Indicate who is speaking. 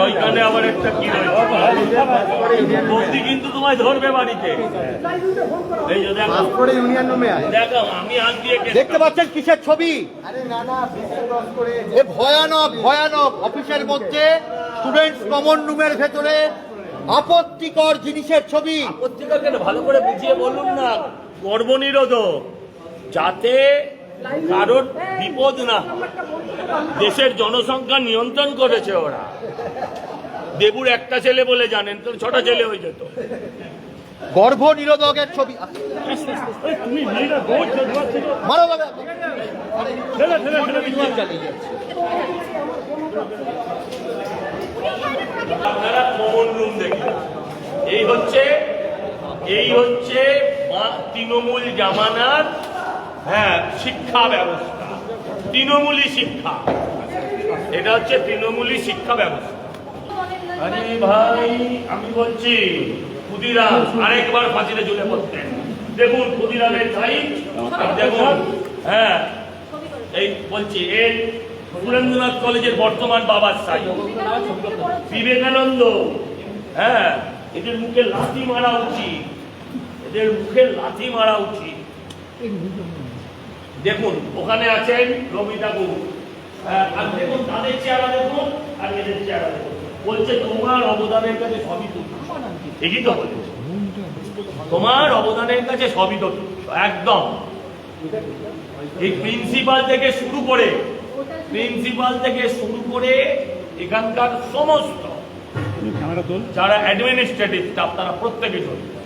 Speaker 1: ওইখানে আবার একটা কি রয়েছে কিন্তু তোমায় ধরবে বাড়িতে। এই যে দেখো আমি হাত দিয়ে
Speaker 2: দেখতে পাচ্ছেন কিসের ছবি? এ ভয়ানক ভয়ানক অফিসের মধ্যে স্টুডেন্টস কমন রুমের ভেতরে আপত্তিকর জিনিসের ছবি।
Speaker 1: আপত্তিকর কেন ভালো করে বুঝিয়ে বলুন না। গর্ভনিরোধক, যাতে কারোর বিপদ না। দেশের জনসংখ্যা নিয়ন্ত্রণ করেছে ওরা। দেবুর একটা ছেলে বলে জানেন তো 6টা ছেলে হয়ে যেত।
Speaker 2: গর্ভনিরোধকের ছবি মারো বাবা।
Speaker 1: আপনারা কমন রুম দেখুন। এই হচ্ছে তৃণমূল জামানার শিক্ষা ব্যবস্থা, তৃণমূলী শিক্ষা। এটা হচ্ছে তৃণমূলী শিক্ষা ব্যবস্থা। আরে ভাই আমি বলছি ক্ষুদিরাম আরেকবার ফাঁসিতে ঝুলে পড়তেন। দেখুন ক্ষুদিরামের সাইজ দেখুন। এই বলছি এই সুরেন্দ্রনাথ কলেজের বর্তমান বাবার সাইজ, বিবেকানন্দ। এদের মুখে লাথি মারা উচিত, এদের মুখে লাথি মারা উচিত। দেখুন ওখানে আছেন রবি ঠাকুর। আর দেখুন তাদের চেহারা দেখুন আর এদের চেহারা দেখুন। বলছে তোমার অবদানের কাছে সবই তুচ্ছ। ঠিকই তো বলছে, তোমার অবদানের কাছে সবই তো তুচ্ছ একদম। এই প্রিন্সিপাল থেকে শুরু করে এখানকার সমস্ত যারা অ্যাডমিনিস্ট্রেটিভ স্টাফ তারা প্রত্যেকে চলবে।